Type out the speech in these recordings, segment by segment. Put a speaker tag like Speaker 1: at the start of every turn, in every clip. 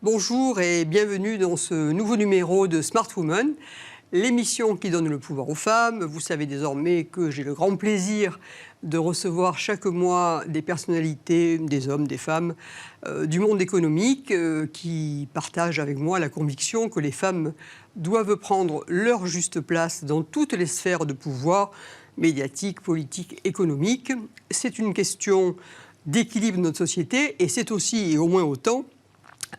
Speaker 1: Bonjour et bienvenue dans ce nouveau numéro de Smart Woman, l'émission qui donne le pouvoir aux femmes. Vous savez désormais que j'ai le grand plaisir de recevoir chaque mois des personnalités, des hommes, des femmes, du monde économique qui partagent avec moi la conviction que les femmes doivent prendre leur juste place dans toutes les sphères de pouvoir, médiatique, politique, économique. C'est une question d'équilibre de notre société et c'est aussi, et au moins autant,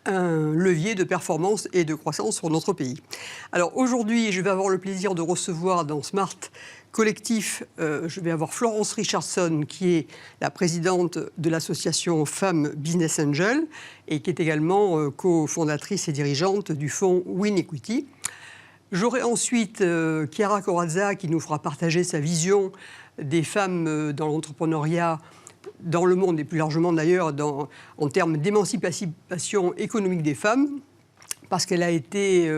Speaker 1: un levier de performance et de croissance pour notre pays. Alors aujourd'hui, je vais avoir le plaisir de recevoir dans Smart Collectif, je vais avoir Florence Richardson, qui est la présidente de l'association Femmes Business Angel et qui est également cofondatrice et dirigeante du fonds Win Equity. J'aurai ensuite Chiara Corazza qui nous fera partager sa vision des femmes dans l'entrepreneuriat dans le monde et plus largement d'ailleurs en termes d'émancipation économique des femmes, parce qu'elle a été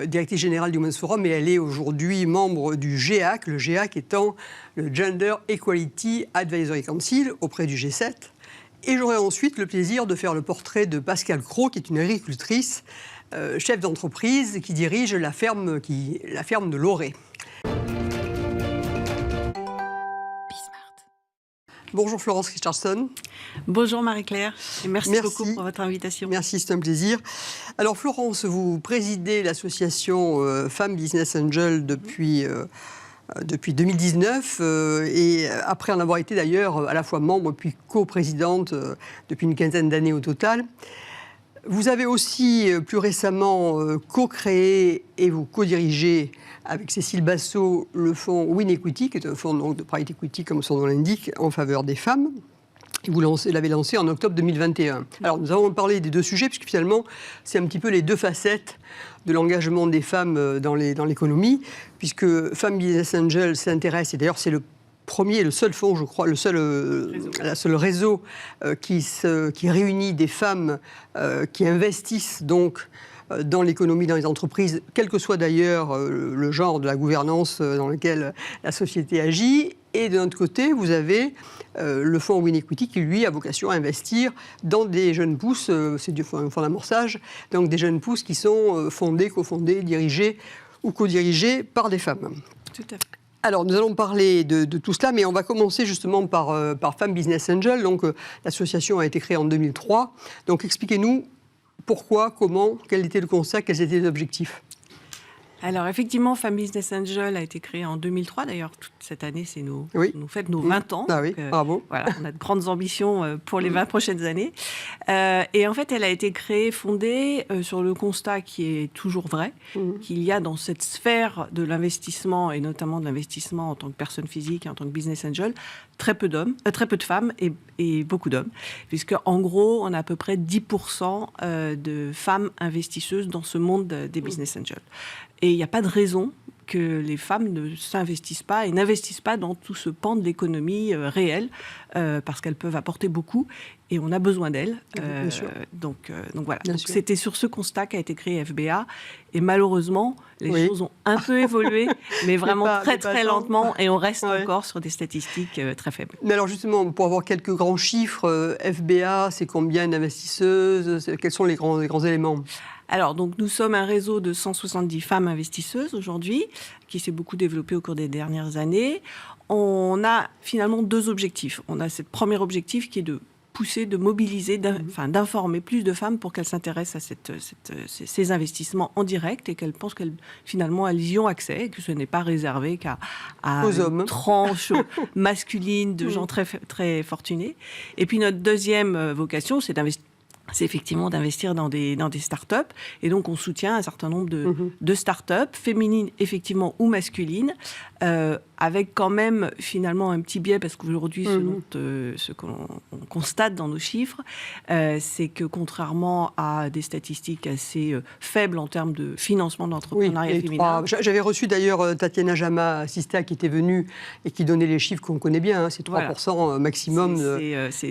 Speaker 1: directrice générale du Women's Forum et elle est aujourd'hui membre du GEAC, le GEAC étant le Gender Equality Advisory Council auprès du G7. Et j'aurai ensuite le plaisir de faire le portrait de Pascale Cros, qui est une agricultrice, chef d'entreprise, qui dirige la ferme de Loré. Bonjour Florence Richardson.
Speaker 2: Bonjour Marie-Claire et merci beaucoup pour votre invitation.
Speaker 1: Merci, c'est un plaisir. Alors Florence, vous présidez l'association Femmes Business Angel depuis 2019 et après en avoir été d'ailleurs à la fois membre puis coprésidente depuis une quinzaine d'années au total. Vous avez aussi plus récemment co-créé et vous co-dirigez avec Cécile Basso le fonds Win Equity, qui est un fonds donc, de private equity, comme son nom l'indique, en faveur des femmes. Et vous l'avez lancé en octobre 2021. Alors nous avons parlé des deux sujets, puisque finalement, c'est un petit peu les deux facettes de l'engagement des femmes dans l'économie, puisque Femmes Business Angel s'intéresse, et d'ailleurs c'est le premier et le seul fonds, je crois, le seul réseau qui réunit des femmes qui investissent donc dans l'économie, dans les entreprises, quel que soit d'ailleurs le genre de la gouvernance dans lequel la société agit. Et de notre côté, vous avez le fonds Win Equity qui, lui, a vocation à investir dans des jeunes pousses, c'est du fonds d'amorçage, donc des jeunes pousses qui sont fondées, cofondées, dirigées ou co-dirigées par des femmes.
Speaker 2: Tout à fait.
Speaker 1: Alors, nous allons parler de tout cela, mais on va commencer justement par Femmes Business Angel. Donc, l'association a été créée en 2003. Donc, expliquez-nous pourquoi, comment, quel était le constat, quels étaient les objectifs.
Speaker 2: Alors, effectivement, Femmes Business Angel a été créée en 2003. D'ailleurs, toute cette année, c'est nous fêtons nos 20 ans.
Speaker 1: Ah oui, bravo.
Speaker 2: Voilà, on a de grandes ambitions pour les 20 prochaines années. Et en fait, elle a été créée, fondée sur le constat qui est toujours vrai, qu'il y a dans cette sphère de l'investissement, et notamment de l'investissement en tant que personne physique, en tant que business angel, très peu de femmes et beaucoup d'hommes. Puisque, en gros, on a à peu près 10% de femmes investisseuses dans ce monde des business angels. Et il n'y a pas de raison que les femmes ne s'investissent pas et n'investissent pas dans tout ce pan de l'économie réelle, parce qu'elles peuvent apporter beaucoup et on a besoin d'elles. Donc voilà. Donc, c'était sur ce constat qu'a été créé FBA et malheureusement, les choses ont un peu évolué, mais vraiment très lentement et on reste encore sur des statistiques très faibles.
Speaker 1: Mais alors justement, pour avoir quelques grands chiffres, FBA, c'est combien d'investisseuses? Quels sont les grands éléments?
Speaker 2: Alors, donc, nous sommes un réseau de 170 femmes investisseuses aujourd'hui, qui s'est beaucoup développé au cours des dernières années. On a finalement deux objectifs. On a ce premier objectif qui est de pousser, de mobiliser, d'informer plus de femmes pour qu'elles s'intéressent à ces investissements en direct et qu'elles pensent qu'elles y ont accès et que ce n'est pas réservé qu'à une tranche masculine de gens très, très fortunés. Et puis, notre deuxième vocation, c'est effectivement d'investir dans des start-up. Et donc, on soutient un certain nombre de start-up, féminines effectivement ou masculines, avec quand même finalement un petit biais, parce qu'aujourd'hui, ce qu'on constate dans nos chiffres, c'est que contrairement à des statistiques assez faibles en termes de financement d'entrepreneuriat féminin...
Speaker 1: J'avais reçu d'ailleurs Tatiana Jama Sista qui était venue et qui donnait les chiffres qu'on connaît bien, c'est 3% maximum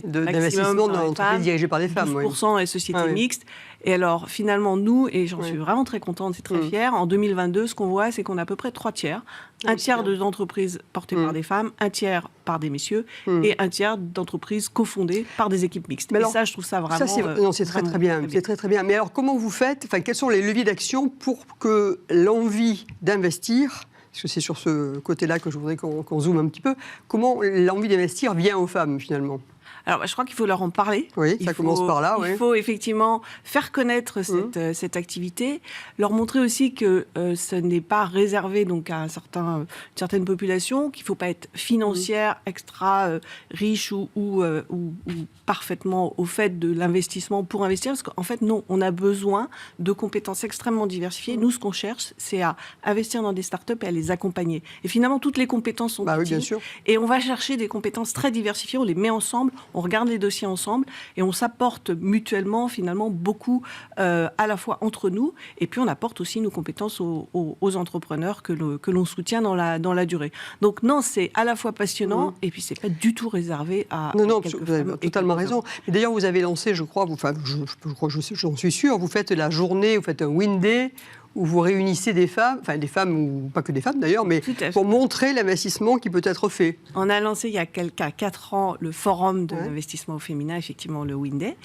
Speaker 1: d'investissement dans l'entreprise dirigée par des femmes.
Speaker 2: 12% 20% est société mixte. Et alors, finalement, nous, et j'en suis vraiment très contente et très fière, en 2022, ce qu'on voit, c'est qu'on a à peu près 3 tiers. Un tiers d'entreprises portées par des femmes, un tiers par des messieurs, et un tiers d'entreprises cofondées par des équipes mixtes.
Speaker 1: Mais alors,
Speaker 2: et ça, je trouve ça vraiment...
Speaker 1: c'est très très bien. C'est très très bien. Mais alors, comment vous faites, enfin, quels sont les leviers d'action pour que l'envie d'investir, parce que c'est sur ce côté-là que je voudrais qu'on zoome un petit peu, comment l'envie d'investir vient aux femmes, finalement ?
Speaker 2: Alors, je crois qu'il faut leur en parler.
Speaker 1: Oui, ça commence par là.
Speaker 2: Il faut effectivement faire connaître cette activité, leur montrer aussi que ce n'est pas réservé donc, à une certaine population, qu'il ne faut pas être financière, extra riche ou parfaitement au fait de l'investissement pour investir. Parce qu'en fait, non, on a besoin de compétences extrêmement diversifiées. Nous, ce qu'on cherche, c'est à investir dans des startups et à les accompagner. Et finalement, toutes les compétences sont utiles.
Speaker 1: Oui, bien sûr.
Speaker 2: Et on va chercher des compétences très diversifiées, on les met ensemble, on regarde les dossiers ensemble et on s'apporte mutuellement finalement beaucoup à la fois entre nous et puis on apporte aussi nos compétences aux entrepreneurs que l'on soutient dans la durée. Donc non, c'est à la fois passionnant et puis c'est pas du tout réservé à quelques
Speaker 1: vous avez totalement raison. Mais d'ailleurs, vous avez lancé, je crois, j'en suis sûre, vous faites la journée, vous faites un Win Day où vous réunissez des femmes ou pas que des femmes d'ailleurs, mais pour montrer l'investissement qui peut être fait.
Speaker 2: On a lancé il y a 4 ans le forum de l'investissement au féminin, effectivement le Win Day.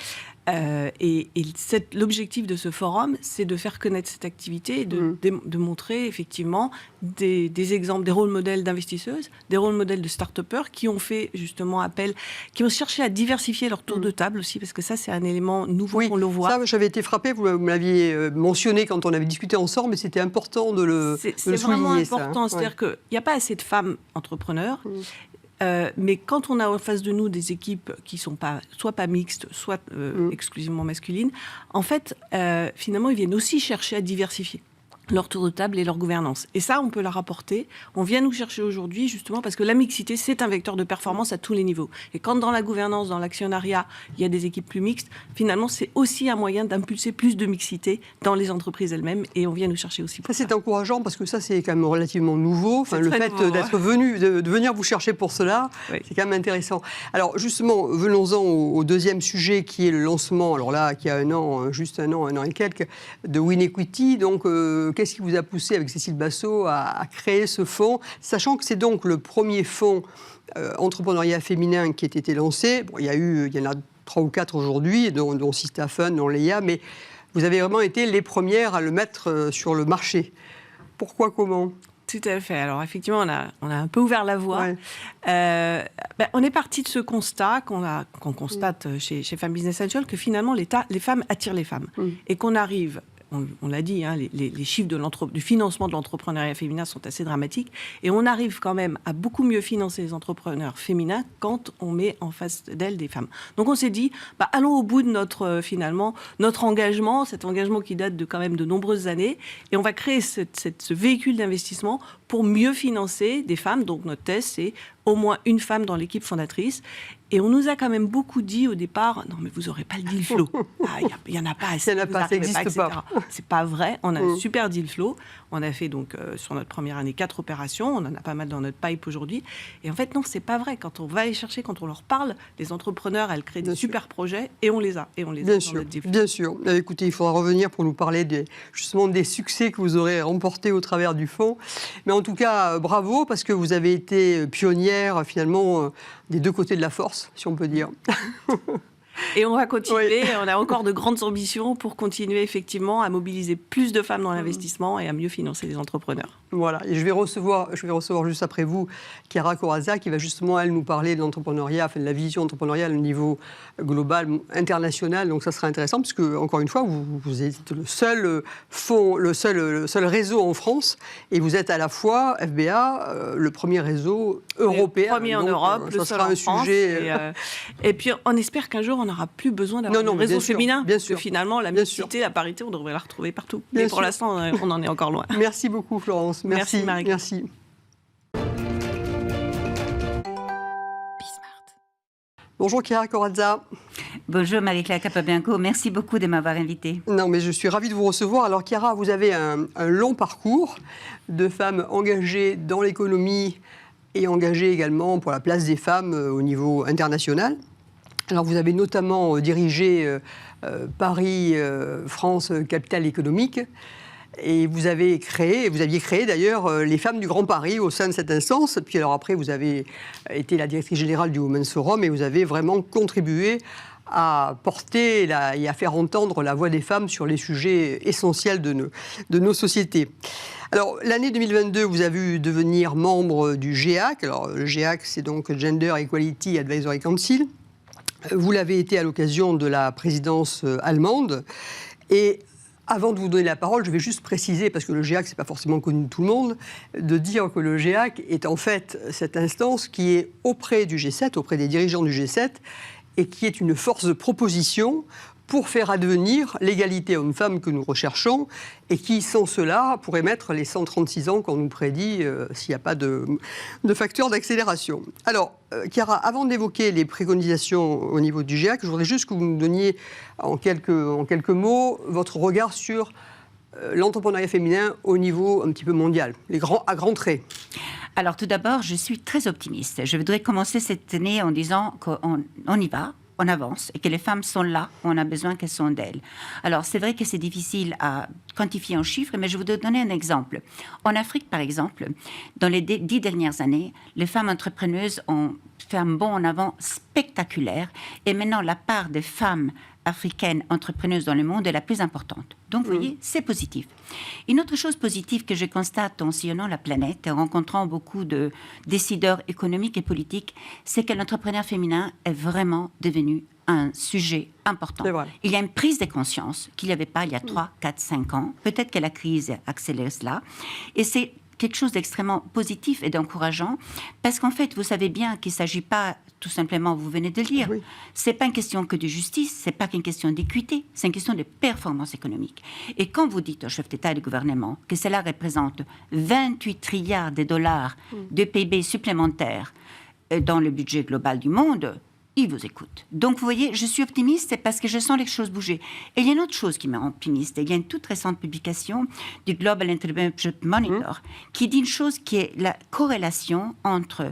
Speaker 2: L'objectif de ce forum, c'est de faire connaître cette activité et de montrer effectivement des exemples, des rôles modèles d'investisseuses, des rôles modèles de start-upers qui ont fait justement appel, qui ont cherché à diversifier leur tour de table aussi, parce que ça, c'est un élément nouveau qu'on le voit.
Speaker 1: Ça, j'avais été frappée, vous me l'aviez mentionné quand on avait discuté ensemble, mais c'était important de le souligner.
Speaker 2: C'est vraiment important, c'est-à-dire qu'il n'y a pas assez de femmes entrepreneurs. Mais quand on a en face de nous des équipes qui sont soit pas mixtes, soit exclusivement masculines, en fait, finalement, ils viennent aussi chercher à diversifier leur tour de table et leur gouvernance. Et ça, on peut leur apporter. On vient nous chercher aujourd'hui, justement, parce que la mixité, c'est un vecteur de performance à tous les niveaux. Et quand dans la gouvernance, dans l'actionnariat, il y a des équipes plus mixtes, finalement, c'est aussi un moyen d'impulser plus de mixité dans les entreprises elles-mêmes. Et on vient nous chercher aussi pour ça.
Speaker 1: C'est encourageant, parce que ça, c'est quand même relativement nouveau. Enfin, le fait d'être venu, de venir vous chercher pour cela, c'est quand même intéressant. Alors, justement, venons-en au deuxième sujet, qui est le lancement, alors là, qui a un an et quelques, de WinEquity. Donc, qu'est-ce qui vous a poussé avec Cécile Basso à créer ce fonds, sachant que c'est donc le premier fonds entrepreneuriat féminin qui a été lancé. Bon, il y en a 3 ou 4 aujourd'hui, dont Sistafen, dont Leia, mais vous avez vraiment été les premières à le mettre sur le marché. Pourquoi, comment ?
Speaker 2: Tout à fait. Alors effectivement, on a un peu ouvert la voie. On est parti de ce constat qu'on constate chez Femmes Business Angel, que finalement les femmes attirent les femmes et qu'on arrive. On l'a dit, les chiffres du financement de l'entrepreneuriat féminin sont assez dramatiques. Et on arrive quand même à beaucoup mieux financer les entrepreneurs féminins quand on met en face d'elles des femmes. Donc on s'est dit, allons au bout de notre engagement, cet engagement qui date de quand même de nombreuses années. Et on va créer ce véhicule d'investissement pour mieux financer des femmes. Donc notre test, c'est au moins une femme dans l'équipe fondatrice. Et on nous a quand même beaucoup dit au départ, non mais vous n'aurez pas le deal flow. Il n'y en a pas assez.
Speaker 1: Il n'y en a pas, ça n'existe pas.
Speaker 2: C'est pas vrai. On a un super deal flow. On a fait donc sur notre première année 4 opérations. On en a pas mal dans notre pipe aujourd'hui. Et en fait, non, c'est pas vrai. Quand on va les chercher, quand on leur parle, les entrepreneurs, elles créent des super projets et on les a. Et on les a dans notre deal flow.
Speaker 1: Bien sûr. Écoutez, il faudra revenir pour nous parler justement des succès que vous aurez remportés au travers du fonds. Mais en tout cas, bravo, parce que vous avez été pionnière finalement des deux côtés de la force, si on peut dire.
Speaker 2: Et on va continuer, on a encore de grandes ambitions pour continuer effectivement à mobiliser plus de femmes dans l'investissement et à mieux financer les entrepreneurs.
Speaker 1: Voilà, et je vais recevoir juste après vous Chiara Corazza qui va justement, elle, nous parler de l'entrepreneuriat, de la vision entrepreneuriale au niveau global, international. Donc ça sera intéressant parce que, encore une fois, vous êtes le seul fonds, le seul réseau en France et vous êtes à la fois, FBA, le premier réseau européen.
Speaker 2: Le premier en Europe, le seul en France. Et puis on espère qu'un jour on n'aura plus besoin d'avoir un réseau féminin. Parce que finalement, la mixité, la parité, on devrait la retrouver partout. Mais pour l'instant, on en est encore loin.
Speaker 1: Merci beaucoup, Florence.
Speaker 2: Merci Marie.
Speaker 1: Merci. Bonjour Chiara Corazza.
Speaker 3: Bonjour Marie-Claire Capobianco, merci beaucoup de m'avoir invitée.
Speaker 1: Non, mais je suis ravie de vous recevoir. Alors Chiara, vous avez un long parcours de femmes engagées dans l'économie et engagées également pour la place des femmes au niveau international. Alors, vous avez notamment dirigé Paris, France, capitale économique. Et vous aviez créé d'ailleurs les Femmes du Grand Paris au sein de cette instance. Puis alors après, vous avez été la directrice générale du Women's Forum et vous avez vraiment contribué à porter et à faire entendre la voix des femmes sur les sujets essentiels de nos sociétés. Alors, l'année 2022 vous a vu devenir membre du GEAC. Alors, le GEAC, c'est donc Gender Equality Advisory Council. Vous l'avez été à l'occasion de la présidence allemande. Et avant de vous donner la parole, je vais juste préciser, parce que le GEAC, ce n'est pas forcément connu de tout le monde, de dire que le GEAC est en fait cette instance qui est auprès du G7, auprès des dirigeants du G7, et qui est une force de proposition pour faire advenir l'égalité hommes-femmes que nous recherchons, et qui, sans cela, pourrait mettre les 136 ans qu'on nous prédit s'il n'y a pas de facteur d'accélération. Alors, Chiara, avant d'évoquer les préconisations au niveau du GEAC, je voudrais juste que vous nous donniez en quelques mots votre regard sur l'entrepreneuriat féminin au niveau un petit peu mondial, à grands traits.
Speaker 3: Alors tout d'abord, je suis très optimiste. Je voudrais commencer cette année en disant qu'on y va, on avance et que les femmes sont là, on a besoin qu'elles soient d'elles. Alors c'est vrai que c'est difficile à quantifier en chiffres, mais je voudrais donner un exemple. En Afrique, par exemple, dans les 10 dernières années, les femmes entrepreneuses ont fait un bond en avant spectaculaire et maintenant la part des femmes africaines entrepreneuses dans le monde est la plus importante. Donc, vous voyez, c'est positif. Une autre chose positive que je constate en sillonnant la planète, en rencontrant beaucoup de décideurs économiques et politiques, c'est que l'entrepreneuriat féminin est vraiment devenu un sujet important. Il y a une prise de conscience qu'il n'y avait pas il y a 3, 4, 5 ans. Peut-être que la crise accélère cela. Et c'est quelque chose d'extrêmement positif et d'encourageant, parce qu'en fait, vous savez bien qu'il ne s'agit pas, tout simplement, vous venez de le dire, ce n'est pas une question que de justice, ce n'est pas qu'une question d'équité, c'est une question de performance économique. Et quand vous dites au chef d'État et de gouvernement que cela représente 28 trilliards de dollars de PIB supplémentaires dans le budget global du monde, il vous écoute. Donc, vous voyez, je suis optimiste parce que je sens les choses bouger. Et il y a une autre chose qui me rend optimiste. Il y a une toute récente publication du Global Entrepreneurship Monitor qui dit une chose qui est la corrélation entre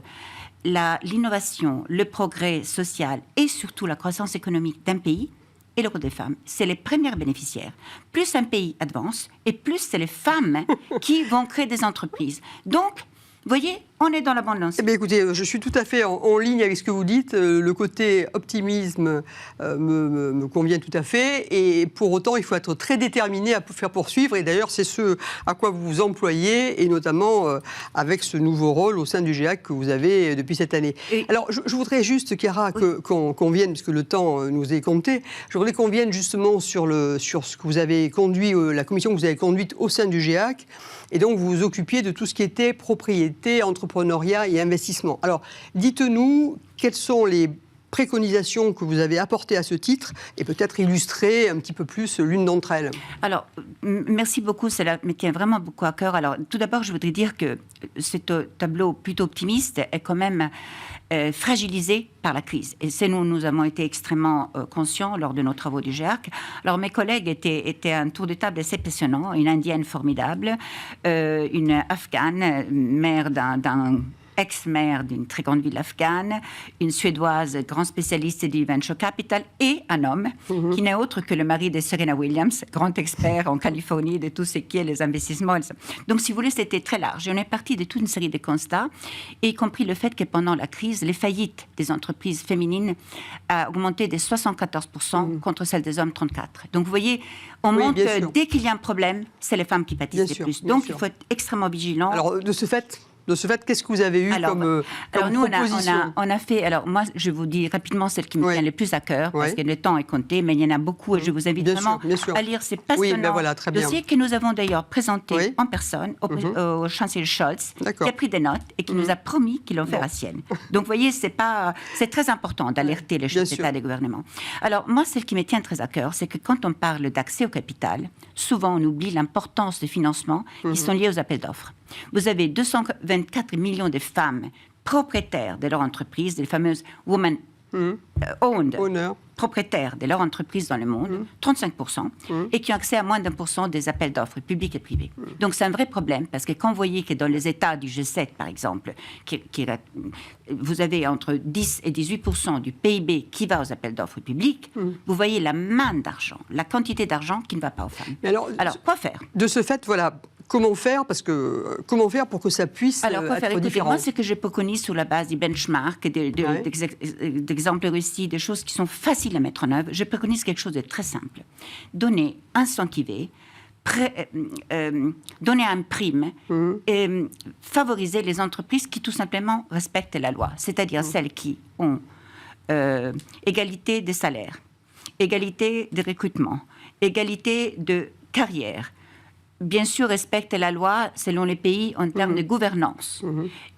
Speaker 3: l'innovation, le progrès social et surtout la croissance économique d'un pays et le rôle des femmes. C'est les premières bénéficiaires. Plus un pays avance et plus c'est les femmes qui vont créer des entreprises. Donc, vous voyez, on est dans la bonne lancée.
Speaker 1: Eh bien, écoutez, je suis tout à fait en ligne avec ce que vous dites. Le côté optimisme me convient tout à fait. Et pour autant, il faut être très déterminé à faire poursuivre. Et d'ailleurs, c'est ce à quoi vous vous employez, et notamment avec ce nouveau rôle au sein du GEAC que vous avez depuis cette année. Alors, je voudrais juste, Chiara, qu'on vienne, puisque le temps nous est compté, je voudrais qu'on vienne justement sur ce que vous avez conduit, la commission que vous avez conduite au sein du GEAC. Et donc, vous vous occupiez de tout ce qui était propriété, entrepreneuriat et investissement. Alors, dites-nous quelles sont les préconisations que vous avez apportées à ce titre et peut-être illustrer un petit peu plus l'une d'entre elles.
Speaker 3: Alors, merci beaucoup, cela me tient vraiment beaucoup à cœur. Alors, tout d'abord, je voudrais dire que ce tableau plutôt optimiste est quand même fragilisé par la crise. Et nous avons été extrêmement conscients lors de nos travaux du GEAC. Alors, mes collègues étaient un tour de table assez passionnant. Une Indienne formidable, une Afghane, mère d'un ex-maire d'une très grande ville afghane, une Suédoise, grand spécialiste du venture capital, et un homme qui n'est autre que le mari de Serena Williams, grand expert en Californie de tout ce qui est les investissements. Donc, si vous voulez, c'était très large. Et on est parti de toute une série de constats, y compris le fait que pendant la crise, les faillites des entreprises féminines ont augmenté de 74% contre celles des hommes, 34%. Donc, vous voyez, on montre que dès qu'il y a un problème, c'est les femmes qui pâtissent le plus. Donc, il faut être extrêmement vigilant.
Speaker 1: Alors, de ce fait, qu'est-ce que vous avez eu comme proposition ?
Speaker 3: On a fait... Alors, moi, je vous dis rapidement celle qui me tient le plus à cœur, parce que le temps est compté, mais il y en a beaucoup, et je vous invite vraiment à lire ces passionnants dossiers que nous avons d'ailleurs présentés en personne au chancelier Scholz, qui a pris des notes et qui nous a promis qu'il en fera sienne. Donc, vous voyez, c'est très important d'alerter les chefs d'État et des gouvernements. Alors, moi, celle qui me tient très à cœur, c'est que quand on parle d'accès au capital, souvent, on oublie l'importance des financements qui sont liés aux appels d'offres. Vous avez 224 millions de femmes propriétaires de leur entreprise, les fameuses Women owned,
Speaker 1: Honneur.
Speaker 3: propriétaires de leur entreprise dans le monde, 35%, et qui ont accès à moins d'1% des appels d'offres publics et privés. Donc c'est un vrai problème, parce que quand vous voyez que dans les États du G7, par exemple, vous avez entre 10 et 18% du PIB qui va aux appels d'offres publics, vous voyez la main d'argent, la quantité d'argent qui ne va pas aux femmes.
Speaker 1: Mais alors,
Speaker 3: quoi faire?
Speaker 1: De ce fait, voilà, comment faire pour que ça puisse
Speaker 3: Alors, quoi faire?
Speaker 1: être
Speaker 3: Écoutez,
Speaker 1: différent?
Speaker 3: moi, ce que j'ai connu sur la base du benchmark, d'exemples réussis, des choses qui sont faciles à mettre en œuvre, je préconise quelque chose de très simple. Donner un incentiver, donner un prime et favoriser les entreprises qui tout simplement respectent la loi, c'est-à-dire celles qui ont égalité des salaires, égalité de recrutement, égalité de carrière, bien sûr respectent la loi selon les pays en termes de gouvernance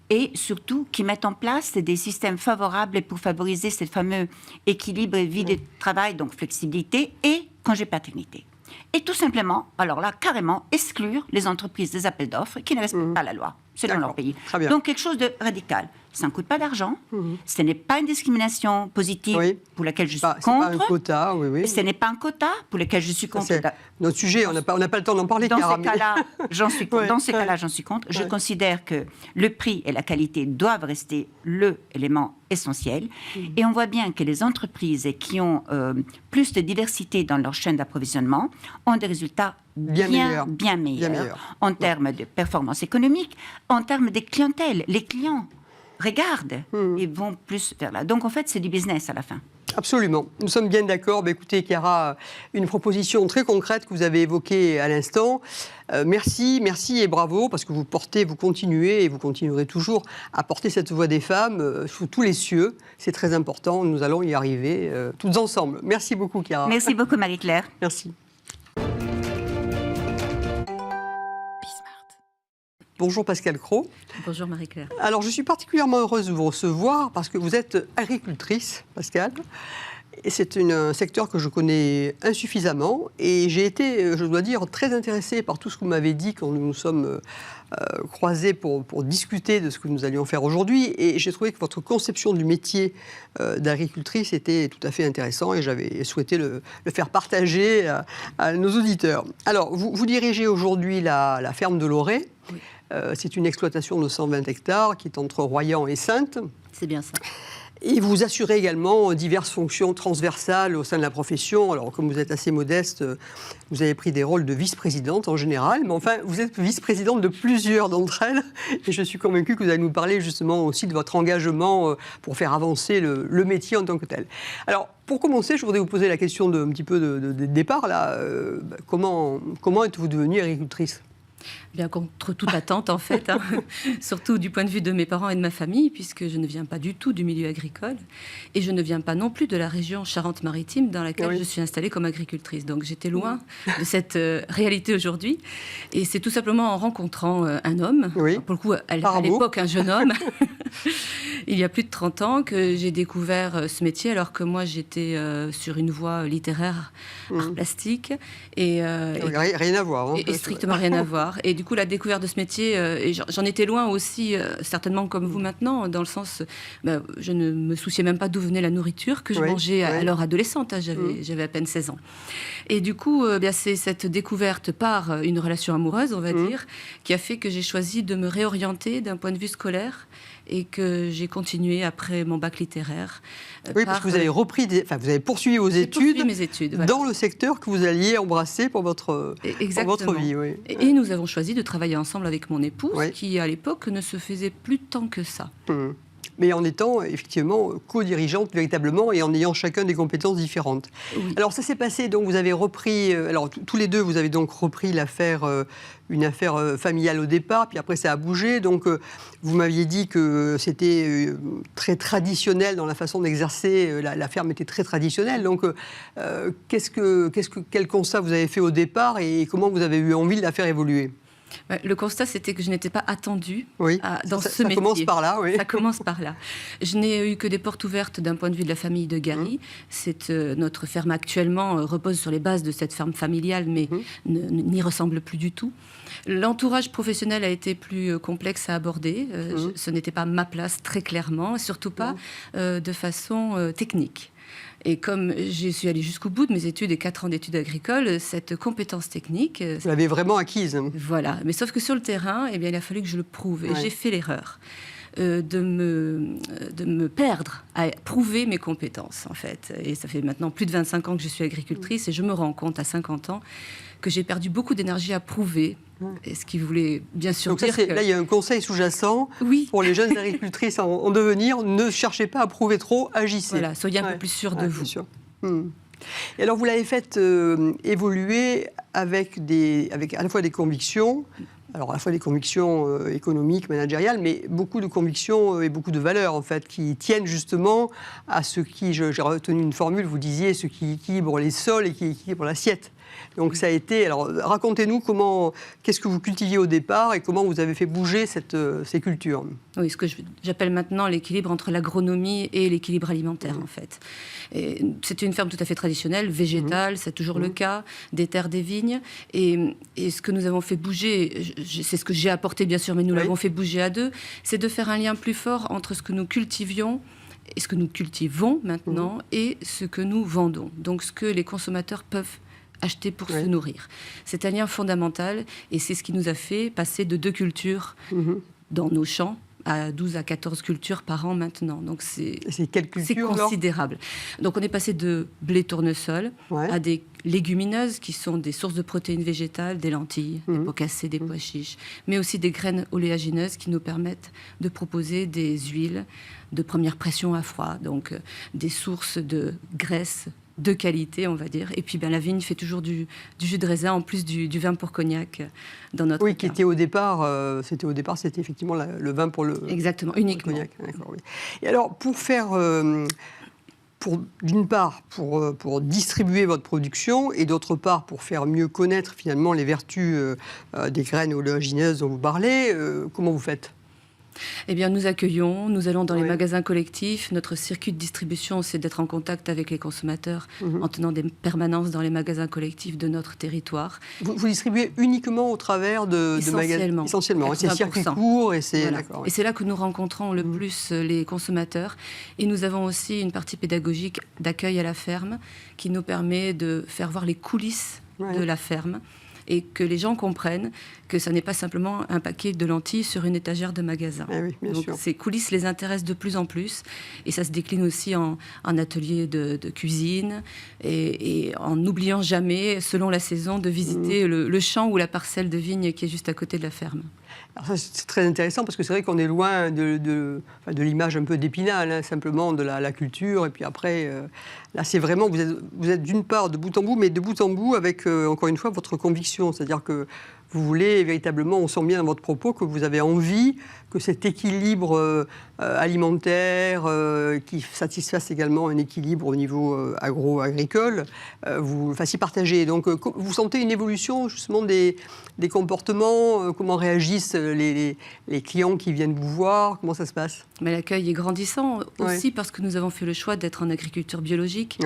Speaker 3: et surtout qui mettent en place des systèmes favorables pour favoriser ce fameux équilibre vie de travail, donc flexibilité et congé paternité. Et tout simplement, alors là, carrément, exclure les entreprises des appels d'offres qui ne respectent pas la loi, selon leur pays. Donc, quelque chose de radical. Ça ne coûte pas d'argent, ce n'est pas une discrimination positive pour laquelle je suis contre.
Speaker 1: Ce n'est pas un quota,
Speaker 3: ce n'est pas un quota pour lequel je suis contre.
Speaker 1: C'est notre sujet, on n'a pas le temps d'en parler.
Speaker 3: Dans ces cas-là, j'en suis contre. Dans ces cas-là, j'en suis contre. Je considère que le prix et la qualité doivent rester l'élément essentiel. Et on voit bien que les entreprises qui ont plus de diversité dans leur chaîne d'approvisionnement ont des résultats bien meilleurs en termes de performance économique, en termes de clientèle. Les clients regardent et vont plus vers là. Donc, en fait, c'est du business à la fin.
Speaker 1: Absolument. Nous sommes bien d'accord. Écoutez, Chiara, une proposition très concrète que vous avez évoquée à l'instant. Merci et bravo, parce que vous continuez et vous continuerez toujours à porter cette voix des femmes sous tous les cieux. C'est très important. Nous allons y arriver toutes ensemble. Merci beaucoup, Chiara.
Speaker 3: Merci beaucoup, Marie-Claire.
Speaker 1: Merci. Bonjour Pascale Cros.
Speaker 4: Bonjour Marie-Claire.
Speaker 1: Alors je suis particulièrement heureuse de vous recevoir parce que vous êtes agricultrice, Pascale. Et c'est un secteur que je connais insuffisamment et j'ai été, je dois dire, très intéressée par tout ce que vous m'avez dit quand nous nous sommes croisés pour discuter de ce que nous allions faire aujourd'hui. Et j'ai trouvé que votre conception du métier d'agricultrice était tout à fait intéressant et j'avais souhaité le faire partager à nos auditeurs. Alors, vous dirigez aujourd'hui la ferme de Loré. Oui. C'est une exploitation de 120 hectares qui est entre Royan et Saintes.
Speaker 4: C'est bien ça.
Speaker 1: Et vous assurez également diverses fonctions transversales au sein de la profession. Alors, comme vous êtes assez modeste, vous avez pris des rôles de vice-présidente en général, mais enfin, vous êtes vice-présidente de plusieurs d'entre elles. Et je suis convaincue que vous allez nous parler justement aussi de votre engagement pour faire avancer le métier en tant que tel. Alors, pour commencer, je voudrais vous poser la question un petit peu de départ. Là, comment êtes-vous devenue agricultrice ?
Speaker 4: Bien contre toute attente en fait, surtout du point de vue de mes parents et de ma famille, puisque je ne viens pas du tout du milieu agricole et je ne viens pas non plus de la région Charente-Maritime dans laquelle je suis installée comme agricultrice. Donc j'étais loin de cette réalité aujourd'hui et c'est tout simplement en rencontrant un homme, pour le coup à l'époque un jeune homme, il y a plus de 30 ans que j'ai découvert ce métier alors que moi j'étais sur une voie littéraire, art plastique et
Speaker 1: rien à voir.
Speaker 4: Et strictement rien à voir. Et du coup, la découverte de ce métier, et j'en étais loin aussi, certainement comme vous maintenant, dans le sens, je ne me souciais même pas d'où venait la nourriture que je mangeais à l'heure adolescente. J'avais à peine 16 ans. Et du coup, c'est cette découverte par une relation amoureuse, on va dire, qui a fait que j'ai choisi de me réorienter d'un point de vue scolaire et que j'ai continué après mon bac littéraire.
Speaker 1: Parce que vous avez vous avez poursuivi vos études,
Speaker 4: mes études
Speaker 1: dans le secteur que vous alliez embrasser pour votre vie. Oui.
Speaker 4: Et nous avons choisi de travailler ensemble avec mon épouse, qui à l'époque ne se faisait plus tant que ça.
Speaker 1: Mais en étant effectivement co-dirigeante véritablement et en ayant chacun des compétences différentes. Oui. Alors ça s'est passé, donc vous avez repris, alors tous les deux vous avez donc repris une affaire familiale au départ, puis après ça a bougé, donc vous m'aviez dit que c'était très traditionnel dans la façon d'exercer, la ferme était très traditionnelle, donc quel constat vous avez fait au départ et comment vous avez eu envie de la faire évoluer ?
Speaker 4: Le constat, c'était que je n'étais pas attendue
Speaker 1: Oui,
Speaker 4: dans ce
Speaker 1: ça
Speaker 4: métier.
Speaker 1: commence par là, oui.
Speaker 4: Ça commence par là. Je n'ai eu que des portes ouvertes d'un point de vue de la famille de Gary. Notre ferme actuellement repose sur les bases de cette ferme familiale, mais n'y ressemble plus du tout. L'entourage professionnel a été plus complexe à aborder. Ce n'était pas ma place, très clairement, et surtout pas de façon technique. Et comme je suis allée jusqu'au bout de mes études et 4 ans d'études agricoles, cette compétence technique...
Speaker 1: Vous l'avez vraiment acquise.
Speaker 4: Voilà. Mais sauf que sur le terrain, eh bien, il a fallu que je le prouve. Et j'ai fait l'erreur de me perdre à prouver mes compétences, en fait. Et ça fait maintenant plus de 25 ans que je suis agricultrice et je me rends compte à 50 ans que j'ai perdu beaucoup d'énergie à prouver. Et ce qui voulait bien sûr dire que...
Speaker 1: Là, il y a un conseil sous-jacent pour les jeunes agricultrices en devenir. Ne cherchez pas à prouver trop, agissez.
Speaker 4: Voilà, soyez un peu plus sûrs de vous.
Speaker 1: Sûr. Et alors, vous l'avez fait évoluer avec à la fois des convictions, alors à la fois des convictions économiques, managériales, mais beaucoup de convictions et beaucoup de valeurs, en fait, qui tiennent justement à ce qui, j'ai retenu une formule, vous disiez, ce qui équilibre les sols et qui équilibre l'assiette. Donc ça a été... Alors racontez-nous qu'est-ce que vous cultiviez au départ et comment vous avez fait bouger ces cultures.
Speaker 4: Oui, ce que j'appelle maintenant l'équilibre entre l'agronomie et l'équilibre alimentaire, en fait. C'était une ferme tout à fait traditionnelle, végétale, c'est toujours le cas, des terres, des vignes. Et ce que nous avons fait bouger, c'est ce que j'ai apporté bien sûr, mais nous l'avons fait bouger à deux, c'est de faire un lien plus fort entre ce que nous cultivions et ce que nous cultivons maintenant et ce que nous vendons. Donc ce que les consommateurs peuvent acheter pour se nourrir. C'est un lien fondamental et c'est ce qui nous a fait passer de 2 cultures dans nos champs à 12 à 14 cultures par an maintenant. Donc c'est considérable. Donc on est passé de blé tournesol à des légumineuses qui sont des sources de protéines végétales, des lentilles, des pois cassés, des pois chiches, mais aussi des graines oléagineuses qui nous permettent de proposer des huiles de première pression à froid, donc des sources de graisse de qualité, on va dire. Et puis la vigne fait toujours du jus de raisin en plus du vin pour cognac dans notre cas.
Speaker 1: Qui était au départ, c'était effectivement le vin pour le
Speaker 4: exactement, uniquement.
Speaker 1: Cognac. Et alors, pour faire, d'une part, pour distribuer votre production et d'autre part, pour faire mieux connaître finalement les vertus des graines oléagineuses dont vous parlez, comment vous faites ?
Speaker 4: Eh bien, nous accueillons, nous allons dans les magasins collectifs. Notre circuit de distribution, c'est d'être en contact avec les consommateurs en tenant des permanences dans les magasins collectifs de notre territoire.
Speaker 1: Vous distribuez uniquement au travers de magasins ? Essentiellement. C'est circuit court et c'est...
Speaker 4: Voilà. Et c'est là que nous rencontrons le plus les consommateurs. Et nous avons aussi une partie pédagogique d'accueil à la ferme qui nous permet de faire voir les coulisses de la ferme. Et que les gens comprennent que ça n'est pas simplement un paquet de lentilles sur une étagère de magasin. Donc ces coulisses les intéressent de plus en plus. Et ça se décline aussi en atelier de cuisine et en n'oubliant jamais, selon la saison, de visiter le champ ou la parcelle de vigne qui est juste à côté de la ferme.
Speaker 1: Alors ça, c'est très intéressant parce que c'est vrai qu'on est loin de l'image un peu d'Épinal, simplement de la culture. Et puis après, là, c'est vraiment, vous êtes d'une part de bout en bout, mais de bout en bout avec, encore une fois, votre conviction. C'est-à-dire que vous voulez véritablement, on sent bien dans votre propos que vous avez envie que cet équilibre alimentaire, qui satisfasse également un équilibre au niveau agricole, vous fassiez partager. Donc vous sentez une évolution justement des comportements, comment réagissent les clients qui viennent vous voir, comment ça se passe ?
Speaker 4: Mais l'accueil est grandissant aussi parce que nous avons fait le choix d'être en agriculture biologique.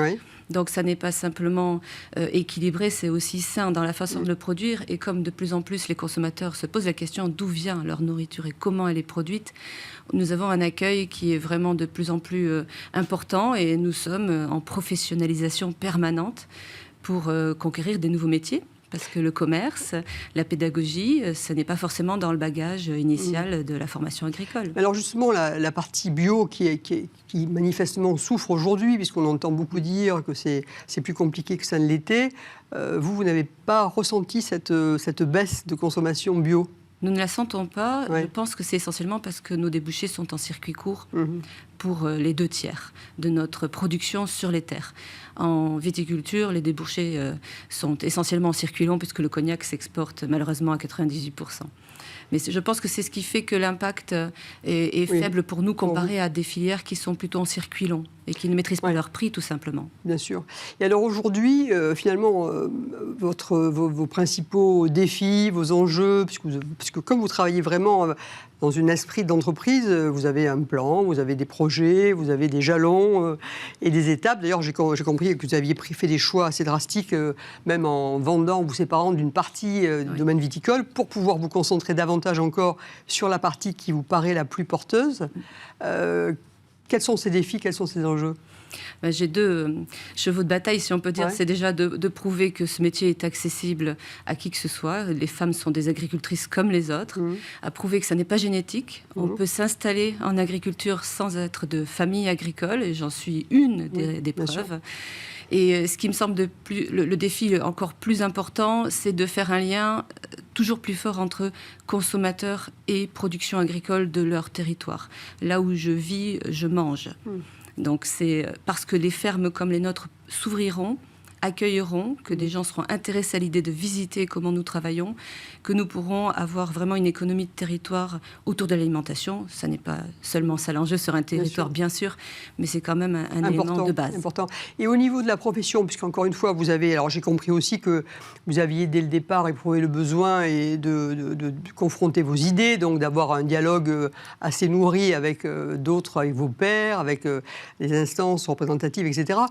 Speaker 4: Donc ça n'est pas simplement équilibré, c'est aussi sain dans la façon de le produire. Et comme de plus en plus les consommateurs se posent la question d'où vient leur nourriture et comment elle est produite, nous avons un accueil qui est vraiment de plus en plus important et nous sommes en professionnalisation permanente pour conquérir des nouveaux métiers. Parce que le commerce, la pédagogie, ce n'est pas forcément dans le bagage initial de la formation agricole.
Speaker 1: Alors justement, la partie bio qui manifestement souffre aujourd'hui, puisqu'on entend beaucoup dire que c'est plus compliqué que ça ne l'était, vous n'avez pas ressenti cette baisse de consommation bio ?
Speaker 4: Nous ne la sentons pas. Je pense que c'est essentiellement parce que nos débouchés sont en circuit court pour les 2/3 de notre production sur les terres. En viticulture, les débouchés sont essentiellement en circuit long puisque le cognac s'exporte malheureusement à 98%. Mais je pense que c'est ce qui fait que l'impact est faible pour nous comparé à des filières qui sont plutôt en circuit long et qui ne maîtrisent pas leur prix, tout simplement.
Speaker 1: Bien sûr. Et alors aujourd'hui, finalement, vos principaux défis, vos enjeux, puisque comme vous travaillez vraiment dans un esprit d'entreprise, vous avez un plan, vous avez des projets, vous avez des jalons et des étapes. D'ailleurs, j'ai compris que vous aviez fait des choix assez drastiques, même en vendant, vous séparant d'une partie du domaine viticole, pour pouvoir vous concentrer davantage encore sur la partie qui vous paraît la plus porteuse. Quels sont ces défis, quels sont ces enjeux ?
Speaker 4: J'ai 2 chevaux de bataille, si on peut dire. C'est déjà de prouver que ce métier est accessible à qui que ce soit. Les femmes sont des agricultrices comme les autres. À prouver que ça n'est pas génétique. On peut s'installer en agriculture sans être de famille agricole, et j'en suis une des preuves. Et ce qui me semble le défi encore plus important, c'est de faire un lien toujours plus fort entre consommateurs et production agricole de leur territoire. Là où je vis, je mange. Donc c'est parce que les fermes comme les nôtres s'ouvriront, accueilleront, que des gens seront intéressés à l'idée de visiter comment nous travaillons, que nous pourrons avoir vraiment une économie de territoire autour de l'alimentation. Ça n'est pas seulement ça l'enjeu sur un territoire, bien sûr, mais c'est quand même un élément de base.
Speaker 1: Important. Et au niveau de la profession, puisqu'encore une fois, vous avez, alors j'ai compris aussi que vous aviez dès le départ éprouvé le besoin et de confronter vos idées, donc d'avoir un dialogue assez nourri avec d'autres, avec vos pairs, avec les instances représentatives, etc.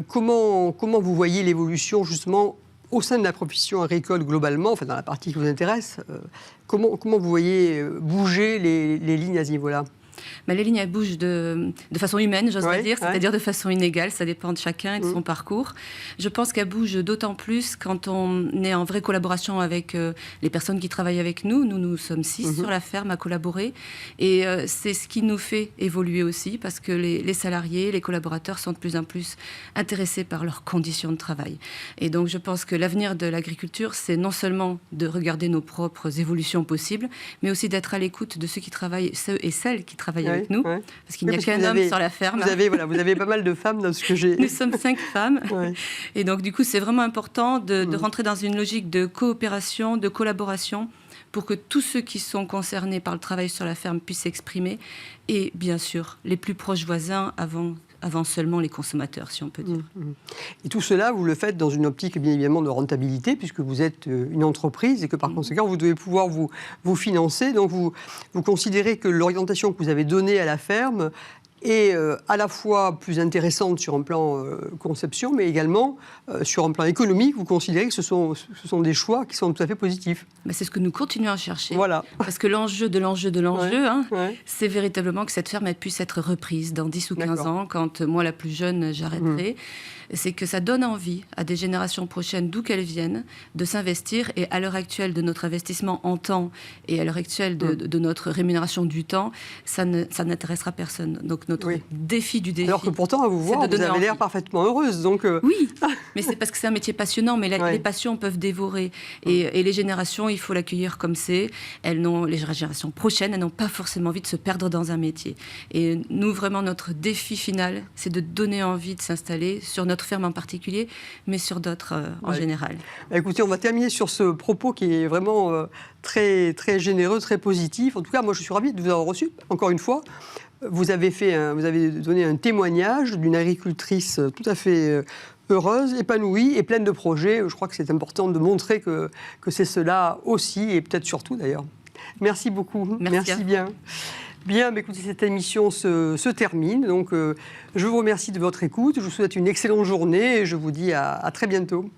Speaker 1: Comment vous voyez l'évolution justement au sein de la profession agricole globalement, enfin dans la partie qui vous intéresse, comment vous voyez bouger les lignes à ce niveau-là ?
Speaker 4: Les lignes, elles bougent de façon humaine, j'oserais dire, c'est-à-dire de façon inégale, ça dépend de chacun et de son parcours. Je pense qu'elles bougent d'autant plus quand on est en vraie collaboration avec les personnes qui travaillent avec nous. Nous sommes 6 sur la ferme à collaborer, et c'est ce qui nous fait évoluer aussi, parce que les salariés, les collaborateurs sont de plus en plus intéressés par leurs conditions de travail. Et donc je pense que l'avenir de l'agriculture, c'est non seulement de regarder nos propres évolutions possibles, mais aussi d'être à l'écoute de ceux qui travaillent, ceux et celles qui travaillent avec nous, parce qu'il n'y a qu'un homme sur la ferme.
Speaker 1: Vous avez pas mal de femmes dans ce que j'ai...
Speaker 4: Nous sommes 5 femmes. Et donc, du coup, c'est vraiment important de rentrer dans une logique de coopération, de collaboration, pour que tous ceux qui sont concernés par le travail sur la ferme puissent s'exprimer. Et bien sûr, les plus proches voisins avant seulement les consommateurs, si on peut dire.
Speaker 1: Et tout cela, vous le faites dans une optique, bien évidemment, de rentabilité, puisque vous êtes une entreprise et que, par conséquent, vous devez pouvoir vous financer. Donc, vous considérez que l'orientation que vous avez donnée à la ferme est à la fois plus intéressante sur un plan conception, mais également sur un plan économique, vous considérez que ce sont des choix qui sont tout à fait positifs.
Speaker 4: C'est ce que nous continuons à chercher.
Speaker 1: Voilà.
Speaker 4: Parce que l'enjeu, c'est véritablement que cette ferme elle puisse être reprise dans 10 ou 15 ans, quand moi, la plus jeune, j'arrêterai. C'est que ça donne envie à des générations prochaines, d'où qu'elles viennent, de s'investir. Et à l'heure actuelle de notre investissement en temps et à l'heure actuelle de notre rémunération du temps, ça n'intéressera personne. Donc notre défi du défi...
Speaker 1: Alors que pourtant, à vous voir, vous avez l'air parfaitement heureuse. Donc
Speaker 4: Oui, mais c'est parce que c'est un métier passionnant. Mais les passions peuvent dévorer. Et les générations, il faut l'accueillir comme c'est. Les générations prochaines, elles n'ont pas forcément envie de se perdre dans un métier. Et nous, vraiment, notre défi final, c'est de donner envie de s'installer sur notre ferme en particulier, mais sur d'autres en général.
Speaker 1: Écoutez, on va terminer sur ce propos qui est vraiment très, très généreux, très positif. En tout cas, moi, je suis ravie de vous avoir reçu, encore une fois. Vous avez donné un témoignage d'une agricultrice tout à fait heureuse, épanouie et pleine de projets. Je crois que c'est important de montrer que c'est cela aussi, et peut-être surtout d'ailleurs. Merci beaucoup. Merci bien. Bien, écoutez, cette émission se termine. Donc, je vous remercie de votre écoute. Je vous souhaite une excellente journée et je vous dis à très bientôt.